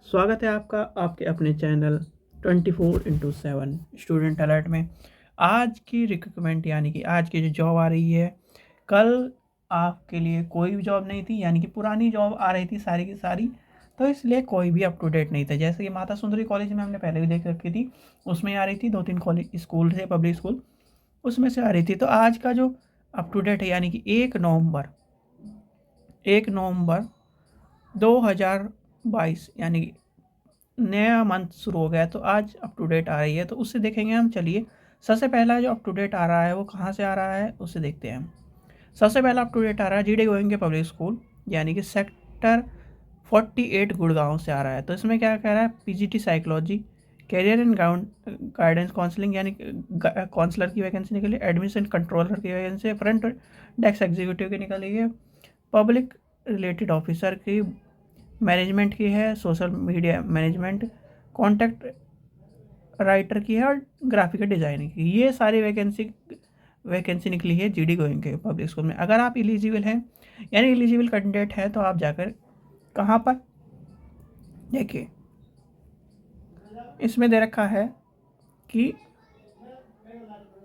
स्वागत है आपका आपके अपने चैनल 24/7 स्टूडेंट अलर्ट में। आज की रिक्रूटमेंट यानी कि आज की जो जॉब आ रही है, कल आपके लिए कोई भी जॉब नहीं थी, यानी कि पुरानी जॉब आ रही थी सारी की सारी, तो इसलिए कोई भी अप टू डेट नहीं था। जैसे कि माता सुंदरी कॉलेज में हमने पहले भी देख रखी थी, उसमें आ रही थी 2-3 कॉलेज स्कूल थे पब्लिक स्कूल, उसमें से आ रही थी। तो आज का जो अप टू डेट है यानी कि 1 नवंबर 2022 यानी कि नया मंथ शुरू हो गया, तो आज अप टू डेट आ रही है, तो उससे देखेंगे हम। चलिए, सबसे पहला जो अप टू डेट आ रहा है वो कहाँ से आ रहा है उससे देखते हैं हम। सबसे पहला अप टू डेट आ रहा है जीडी गोइंग के पब्लिक स्कूल यानी कि सेक्टर 48 गुड़गांव से आ रहा है। तो इसमें क्या कह रहा है, PGT psychology, career and guidance counselling यानी काउंसलर की वैकेंसी निकली, एडमिशन कंट्रोलर की वैकेंसी, फ्रंट डेस्क एग्जीक्यूटिव की निकली है, पब्लिक रिलेटेड ऑफिसर की, मैनेजमेंट की है, social media management, content writer की है और ग्राफिक डिज़ाइनिंग की। ये सारी वैकेंसी निकली है जीडी गोइंग के पब्लिक स्कूल में। अगर आप एलिजिबल हैं यानी एलिजिबल कैंडिडेट हैं, तो आप जाकर कहाँ पर देखिए, इसमें दे रखा है कि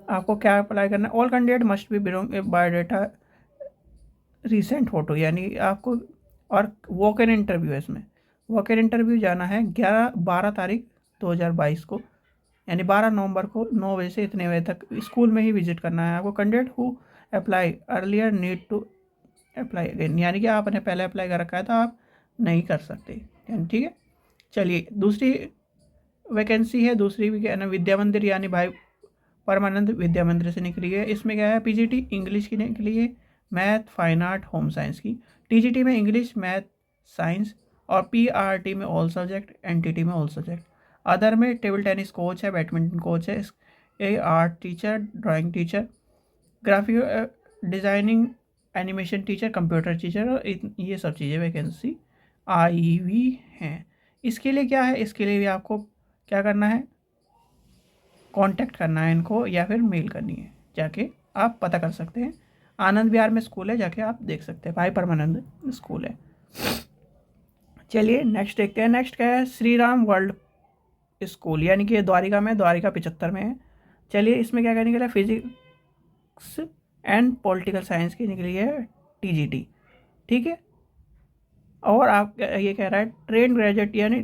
आपको क्या अप्लाई करना है। All candidate must be belong biodata recent photo, यानी आपको, और वॉक इन इंटरव्यू है इसमें। वॉक इन इंटरव्यू जाना है 12 तारीख 2022 को, यानी 12 नवंबर को 9 बजे से इतने बजे तक स्कूल में ही विजिट करना है आपको। Candidate who apply earlier need to apply again, यानी कि आपने पहले अप्लाई कर रखा है तो आप नहीं कर सकते, यानी ठीक है। चलिए, दूसरी वैकेंसी है, दूसरी भी क्या है ना, विद्या मंदिर यानी भाई परमानंद विद्या मंदिर से निकली है। इसमें क्या है, पीजीटी इंग्लिश की निकली है, math fine art home science की, टीजीटी में इंग्लिश मैथ साइंस, और पीआरटी में ऑल सब्जेक्ट, एनटीटी में ऑल सब्जेक्ट। अदर में टेबल टेनिस कोच है, बैडमिंटन कोच है, art teacher, drawing teacher, graphic designing, animation teacher, computer teacher, और ये सब चीज़ें वैकेंसी आई हुई हैं। इसके लिए क्या है, इसके लिए भी आपको क्या करना है, कांटेक्ट करना है इनको, या फिर मेल करनी है। जाके आप पता कर सकते हैं, आनंद विहार में स्कूल है, जाके आप देख सकते हैं, भाई परमानंद स्कूल है। चलिए नेक्स्ट देखते हैं। नेक्स्ट क्या है, श्री राम वर्ल्ड स्कूल, यानी कि ये द्वारिका में, द्वारिका 75 में है। चलिए, इसमें क्या क्या निकला, फिजिक्स एंड पॉलिटिकल साइंस की निकली है टीजीटी, ठीक है। और आप ये कह रहा है ट्रेंड ग्रेजुएट यानी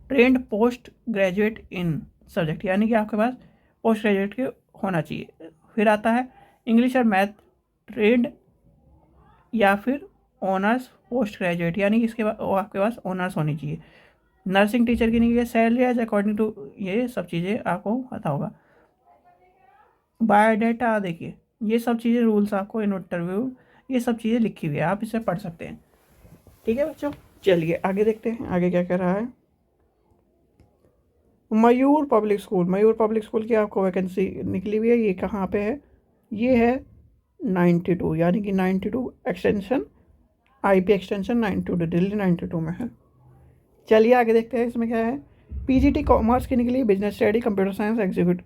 trend post graduate in subject, यानी कि आपके पास पोस्ट ग्रेजुएट के होना चाहिए। फिर आता है इंग्लिश और मैथ ट्रेंड, या फिर ऑनर्स पोस्ट ग्रेजुएट, यानी कि इसके बाद आपके पास ऑनर्स होनी चाहिए। नर्सिंग टीचर की नहीं है, सैलरी एज अकॉर्डिंग टू, ये सब चीज़ें आपको पता होगा। बायोडाटा देखिए, ये सब चीज़ें रूल्स आपको इन इंटरव्यू, ये सब चीज़ें लिखी हुई है, आप इसे पढ़ सकते हैं, ठीक है बच्चों। चलिए आगे देखते हैं, आगे क्या कह रहा है। मयूर पब्लिक स्कूल, मयूर पब्लिक स्कूल की आपको वैकेंसी निकली हुई है। ये कहाँ पे है, ये है 92, यानी कि 92 एक्सटेंशन, आईपी एक्सटेंशन 92 दिल्ली 92 में है। चलिए आगे देखते हैं, इसमें क्या है। पीजीटी कॉमर्स की निकली, business study, computer science executive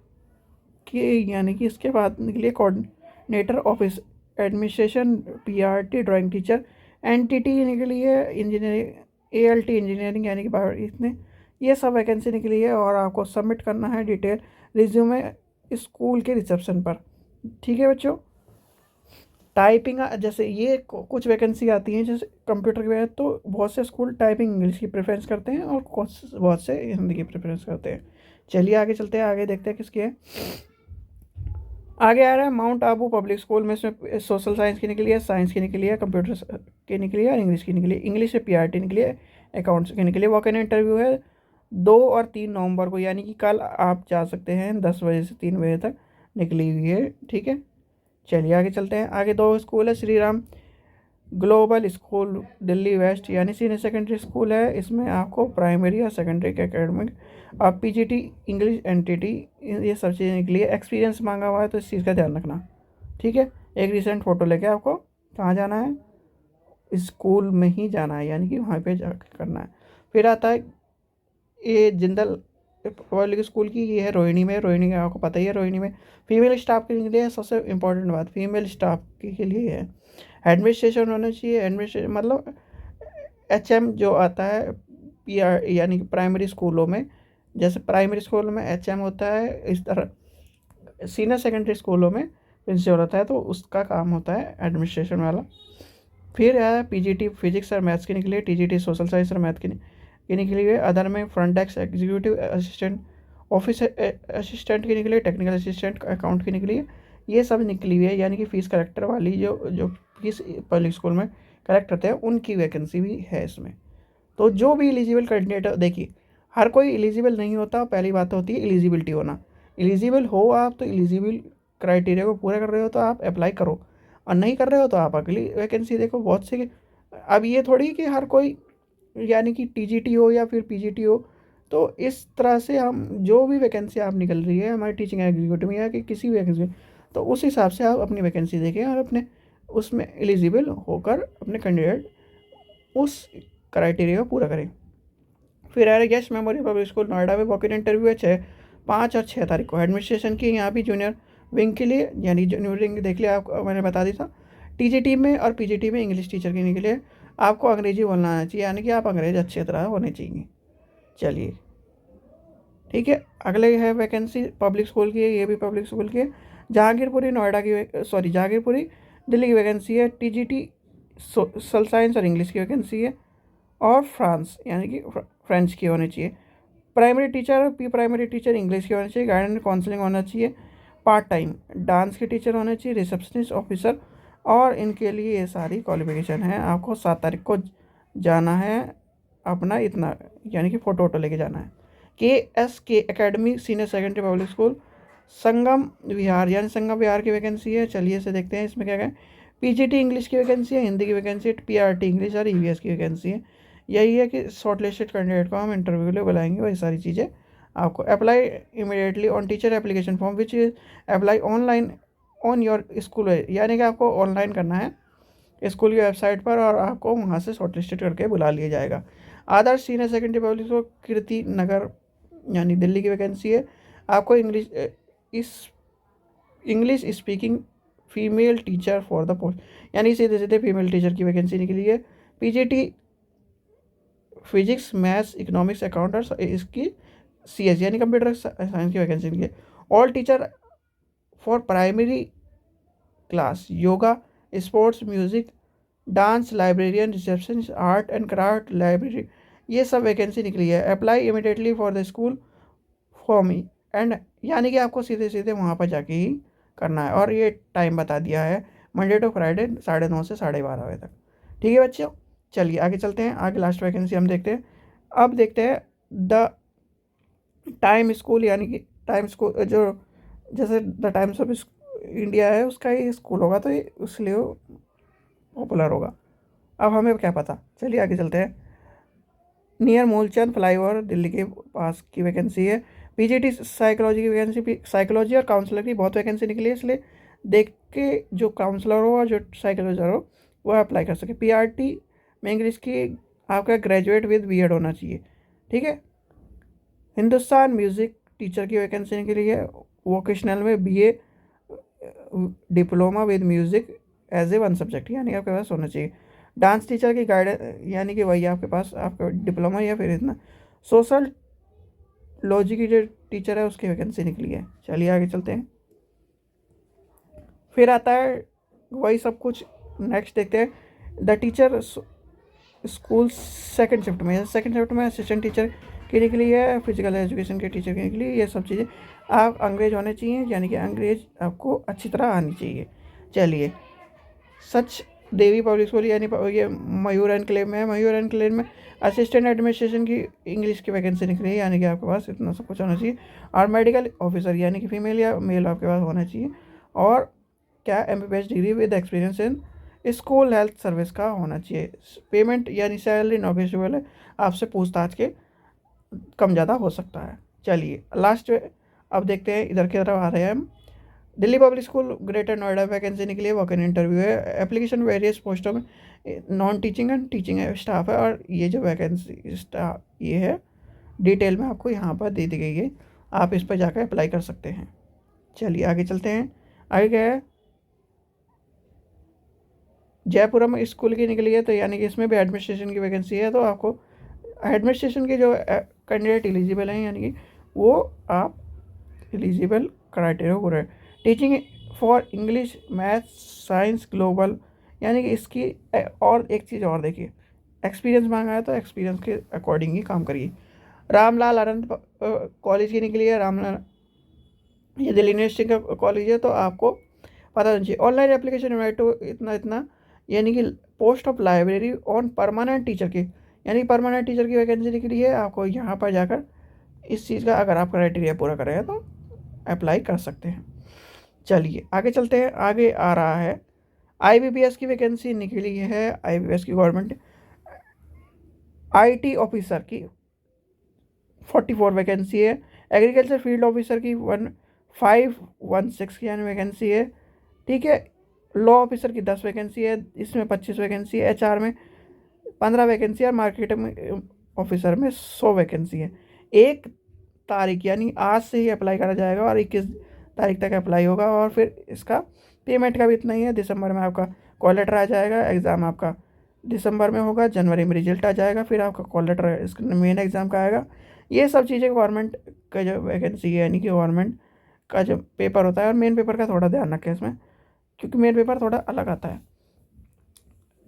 की, यानी कि इसके बाद निकली coordinator office administration, PRT drawing teacher, NTT निकली है इंजीनियरिंग, एएलटी इंजीनियरिंग, यानी कि बायो, इसने ये सब वैकेंसी निकली है। और आपको सबमिट करना है डिटेल रिज्यूमे स्कूल के रिसेप्शन पर, ठीक है बच्चों। टाइपिंग, जैसे ये कुछ वैकेंसी आती हैं जैसे कंप्यूटर के बाद, तो बहुत से स्कूल टाइपिंग इंग्लिश की प्रेफरेंस करते हैं और बहुत से हिंदी की प्रेफरेंस करते हैं। चलिए आगे चलते हैं, आगे देखते हैं किसकी है। आगे आ रहा है माउंट आबू पब्लिक स्कूल में, इसमें सोशल साइंस की निकली है, साइंस की निकली है, कंप्यूटर की निकली है और इंग्लिश की निकली है। इंग्लिश से पीआरटी निकली है, अकाउंट्स की निकली है। वॉक इन इंटरव्यू है 2 और 3 नवंबर को, यानी कि कल आप जा सकते हैं 10 बजे से 3 बजे तक निकली हुई है, ठीक है। चलिए आगे चलते हैं। आगे 2 स्कूल है, Shri Ram global school Delhi west, यानी सीनियर सेकेंडरी स्कूल है। इसमें आपको प्राइमरी और सेकेंडरी के एकेडमिक, आप पीजीटी इंग्लिश एनटीटी, ये सब चीज़ें निकली है। एक्सपीरियंस मांगा हुआ है, तो इस चीज़ का ध्यान रखना, ठीक है। एक रिसेंट फ़ोटो लेके आपको कहाँ जाना है, स्कूल में ही जाना है, यानी कि वहाँ पे जाकर करना है। फिर आता है ये जिंदल पब्लिक स्कूल की, ये है रोहिणी में। रोहिणी का आपको पता ही है, रोहिणी में फीमेल स्टाफ के लिए सबसे इम्पोर्टेंट बात फीमेल स्टाफ के लिए है। एडमिनिस्ट्रेशन होना चाहिए, एडमिनिस्ट्रेशन मतलब एचएम जो आता है, PR यानी कि प्राइमरी स्कूलों में, जैसे प्राइमरी स्कूल में HM होता है, इस तरह सीनियर सेकेंडरी स्कूलों में प्रिंसिपल होता है, तो उसका काम होता है एडमिनिस्ट्रेशन वाला। फिर है PGT फिजिक्स और मैथ्स के निकली है, TGT सोशल साइंस और मैथ की निकली है, अदर में front desk executive assistant, office assistant की निकली है, टेक्निकल असिस्टेंट अकाउंट की निकली है। ये सब निकली हुई है, यानी कि फ़ीस कलेक्टर वाली जो जो फीस पब्लिक स्कूल में कलेक्ट करते हैं उनकी वैकेंसी भी है इसमें। तो जो भी एलिजिबल कैंडिडेट, देखिए हर कोई एलिजिबल नहीं होता, पहली बात होती है एलिजिबिलिटी होना। एलिजिबल हो आप तो एलिजिबल क्राइटेरिया को पूरा कर रहे हो तो आप अप्लाई करो, और नहीं कर रहे हो तो आप अगली वैकेंसी देखो। बहुत से, अब ये थोड़ी कि हर कोई यानी कि TGT हो या फिर PGT हो, तो इस तरह से हम जो भी वैकेंसी आप निकल रही है हमारे टीचिंग एग्जीक्यूटिव में या कि किसी भी वैकेंसी में, तो उस हिसाब से आप अपनी वैकेंसी देखें और अपने उसमें एलिजिबल होकर अपने कैंडिडेट उस क्राइटेरिया को पूरा करें। फिर आ रहा guest memorial public school Noida में वॉक इन इंटरव्यू है 5 और 6 तारीख को। एडमिनिस्ट्रेशन की यहाँ भी जूनियर विंग के लिए, यानी जूनियर विंग देख लिया आपको मैंने बता दिया था। TGT में और PGT में इंग्लिश टीचर के लिए आपको अंग्रेजी बोलना आना चाहिए, यानी कि आप अंग्रेज अच्छी तरह होने चाहिए। चलिए ठीक है, अगले है वैकेंसी पब्लिक स्कूल की है, ये भी पब्लिक स्कूल की है। जहांगीरपुरी नोएडा की, सॉरी जहांगीरपुरी दिल्ली की वैकेंसी है। TGT सोशल साइंस और इंग्लिश की वैकेंसी है, और फ्रांस यानी कि फ्रेंच की होनी चाहिए। Primary teacher, primary teacher English की होनी चाहिए, गाइडेंस काउंसलिंग होना चाहिए, पार्ट टाइम डांस के टीचर होने चाहिए, रिसेप्शनिस्ट ऑफिसर, और इनके लिए ये सारी क्वालिफिकेशन है। आपको 7 तारीख को जाना है, अपना इतना यानी कि फ़ोटो वोटो लेके जाना है। KSK academy senior secondary public school Sangam Vihar, यानी संगम विहार की वैकेंसी है। चलिए इसे देखते हैं, इसमें क्या क्या है। PGT इंग्लिश की वैकेंसी है, हिंदी की वैकेंसी है, PRT इंग्लिश और EVS की वैकेंसी है। यही है कि शॉर्ट लिस्टेड कैंडिडेट को हम इंटरव्यू के लिए बुलाएंगे, वही सारी चीज़ें आपको। Apply immediately on teacher application form which apply online on your school, यानी कि आपको ऑनलाइन करना है स्कूल की वेबसाइट पर, और आपको वहाँ से शॉर्ट लिस्टेड करके बुला लिया जाएगा। आदर्श senior secondary public school Kirti Nagar यानी दिल्ली की वैकेंसी है। आपको English speaking female teacher for the post, यानी सीधे सीधे फीमेल टीचर की वैकेंसी निकली है। PGT physics maths economics account और इसकी CS यानी कंप्यूटर साइंस की वैकेंसी निकली है। All teacher for primary class yoga sports music dance librarian reception art and craft library, ये सब वैकेंसी निकली है। Apply immediately for the school for me and, यानी कि आपको सीधे सीधे वहाँ पर जाके ही करना है, और ये टाइम बता दिया है मंडे टू फ्राइडे 9:30 से 12:30 बजे तक। ठीक है बच्चों, चलिए आगे चलते हैं। आगे लास्ट वैकेंसी हम देखते हैं। अब देखते हैं द टाइम स्कूल, यानी कि टाइम स्कूल जो जैसे द टाइम्स ऑफ इंडिया है उसका ही स्कूल होगा, तो ये इसलिए पॉपुलर होगा। अब हमें क्या पता, चलिए आगे चलते हैं। नियर मूलचंद फ्लाईओवर दिल्ली के पास की वैकेंसी है। PGT साइकोलॉजी की वैकेंसी, साइकोलॉजी और काउंसलर की बहुत वैकेंसी निकली है, इसलिए देख के जो काउंसलर हो और जो साइकोलॉजर हो वह अप्लाई कर सके। PRT में इंग्लिश की आपका ग्रेजुएट विद B.Ed होना चाहिए। ठीक है, हिंदुस्तान म्यूज़िक टीचर की वैकेंसी निकली है। वोकेशनल में BA diploma with music as a 1 subject, यानी आपके पास होना चाहिए। डांस टीचर की गाइडेंस, यानी कि वही आपके पास आपका डिप्लोमा या फिर इतना। सोशल लॉजी की जो टीचर है उसकी वैकेंसी निकली है। चलिए आगे चलते हैं। फिर आता है वही सब कुछ, नेक्स्ट देखते हैं the teacher school second shift में असिस्टेंट टीचर की निकली है, फिजिकल एजुकेशन के टीचर की निकली है। ये सब चीज़ें आप अंग्रेज होने चाहिए, यानी कि अंग्रेज आपको अच्छी तरह आनी चाहिए। चलिए, सच देवी पब्लिक स्कूल यानी ये मयूर एनक्लेव में है। मयूर एनक्लेव में असिस्टेंट एडमिनिस्ट्रेशन की इंग्लिश की वैकेंसी निकली है, यानी कि आपके पास इतना सब कुछ होना चाहिए। और मेडिकल ऑफिसर, यानी कि फीमेल या मेल आपके पास होना चाहिए। और क्या MBBS degree with experience in school health service का होना चाहिए। पेमेंट यानी सैलरी नॉगेशियबल है, आपसे पूछताछ के कम ज़्यादा हो सकता है। चलिए लास्ट अब देखते हैं, इधर की तरफ आ रहे हैं हम। Delhi public school greater Noida vacancy निकली है, वॉक इन इंटरव्यू है। एप्लीकेशन वेरियस पोस्टों में non teaching and teaching staff है। और ये जो वैकेंसी स्टाफ ये है डिटेल में आपको यहाँ पर दे दी गई है, आप इस पर जाकर अप्लाई कर सकते हैं। चलिए आगे चलते हैं। आगे क्या है, जयपुरम स्कूल की निकली है, तो यानी कि इसमें भी एडमिनिस्ट्रेशन की वैकेंसी है, तो आपको एडमिनिस्ट्रेशन के जो कैंडिडेट एलिजिबल हैं, यानी कि वो आप एलिजिबल क्राइटेरिया को रहे। Teaching for English, math, science, global, यानी कि इसकी और एक चीज़ और देखिए, एक्सपीरियंस मांगा है तो एक्सपीरियंस के अकॉर्डिंग ही काम करिए। रामलाल अनंत कॉलेज की निकली है, रामलाल, ये दिल्ली यूनिवर्सिटी का कॉलेज है, तो आपको पता होना चाहिए। ऑनलाइन एप्लीकेशन इनवाइट टू इतना इतना, यानी कि post of library on permanent teacher की, यानी परमानेंट टीचर की वैकेंसी निकली है, आपको यहाँ पर जाकर इस चीज़ का अगर आप क्राइटेरिया पूरा करेंगे तो अप्लाई कर सकते हैं। चलिए आगे चलते हैं। आगे आ रहा है आईबीपीएस की वैकेंसी निकली है, आईबीपीएस की गवर्नमेंट आईटी ऑफिसर की 44 वैकेंसी है। एग्रीकल्चर फील्ड ऑफिसर की 1516 की यानी वैकेंसी है। ठीक है। लॉ ऑफिसर की 10 वैकेंसी है, इसमें 25 वैकेंसी है। एचआर में 15 वैकेंसी है, और मार्केटिंग ऑफिसर में 100 वैकेंसी है। 1 तारीख यानी आज से ही अप्लाई करा जाएगा और 21 तारीख तक अप्लाई होगा। और फिर इसका पेमेंट का भी इतना ही है। दिसंबर में आपका कॉल लेटर आ जाएगा, एग्ज़ाम आपका दिसंबर में होगा, जनवरी में रिजल्ट आ जाएगा, फिर आपका कॉल लेटर इसका मेन एग्ज़ाम का आएगा। ये सब चीज़ें गवर्नमेंट का जो वैकेंसी है, यानी कि गवर्नमेंट का जो पेपर होता है, और मेन पेपर का थोड़ा ध्यान रखें इसमें, क्योंकि मेन पेपर थोड़ा अलग आता है।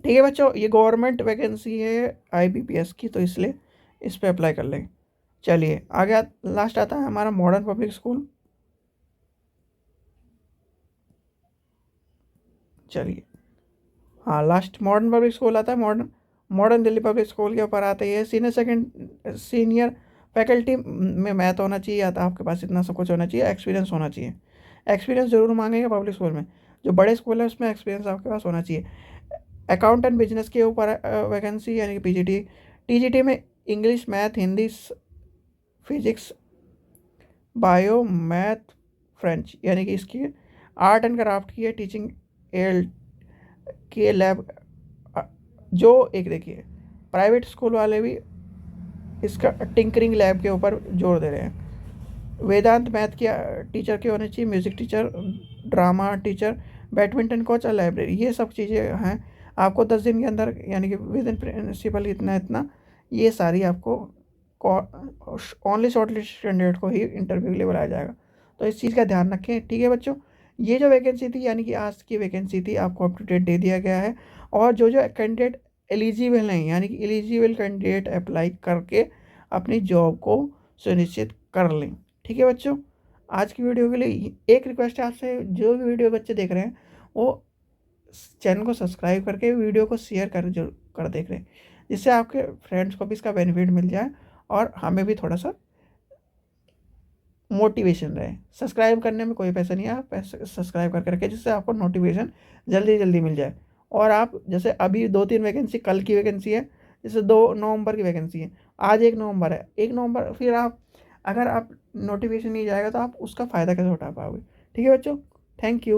ठीक है बच्चों, ये गवर्नमेंट वैकेंसी है आईबीपीएस की, तो इसलिए इस पर अप्लाई कर लेंगे। चलिए आगे लास्ट आता है हमारा मॉडर्न पब्लिक स्कूल। चलिए, हाँ, लास्ट मॉडर्न पब्लिक स्कूल आता है। Modern modern Delhi public school के ऊपर आता है ये। सीनियर फैकल्टी में मैथ होना चाहिए, या तो आपके पास इतना सब कुछ होना चाहिए, एक्सपीरियंस होना चाहिए। एक्सपीरियंस जरूर मांगेंगे पब्लिक स्कूल में, जो बड़े स्कूल है उसमें एक्सपीरियंस आपके पास होना चाहिए। अकाउंटेंट बिजनेस के ऊपर वैकेंसी, यानी कि पीजीटी। टीजीटी में English, math, Hindi, physics, bio, math, French, यानी कि इसकी आर्ट एंड क्राफ्ट की है। टीचिंग एल के लैब, जो एक देखिए प्राइवेट स्कूल वाले भी इसका टिंकरिंग लैब के ऊपर जोर दे रहे हैं। वेदांत मैथ की टीचर के होने चाहिए, music teacher, drama teacher, badminton coach और लाइब्रेरी, ये सब चीज़ें हैं। आपको 10 दिन के अंदर, यानी कि विद इन प्रिंसिपल इतना इतना, ये सारी आपको ओनली शॉर्ट लिस्ट कैंडिडेट को ही इंटरव्यू के लिए बुलाया जाएगा। तो इस चीज़ का ध्यान रखें। ठीक है बच्चों, ये जो वैकेंसी थी, यानी कि आज की वैकेंसी थी, आपको अप टू डेट दे दिया गया है। और जो जो कैंडिडेट एलिजिबल हैं, यानी कि एलिजिबल कैंडिडेट अप्लाई करके अपनी जॉब को सुनिश्चित कर लें। ठीक है बच्चों, आज की वीडियो के लिए एक रिक्वेस्ट है आपसे, जो भी वीडियो बच्चे देख रहे हैं वो चैनल को सब्सक्राइब करके वीडियो को शेयर कर जो कर देख रहे हैं, जिससे आपके फ्रेंड्स को भी इसका बेनिफिट मिल जाए और हमें भी थोड़ा सा मोटिवेशन रहे। सब्सक्राइब करने में कोई पैसा नहीं है, आप सब्सक्राइब करके रखें, जिससे आपको नोटिफिकेशन जल्दी जल्दी मिल जाए। और आप जैसे अभी 2-3 वैकेंसी, कल की वैकेंसी है, जैसे 2 नवंबर की वैकेंसी है, आज 1 नवंबर है, 1 नवंबर, फिर आप अगर आप नोटिफिकेशन नहीं जाएगा तो आप उसका फ़ायदा कैसे उठा पाओगे। ठीक है बच्चों, थैंक यू।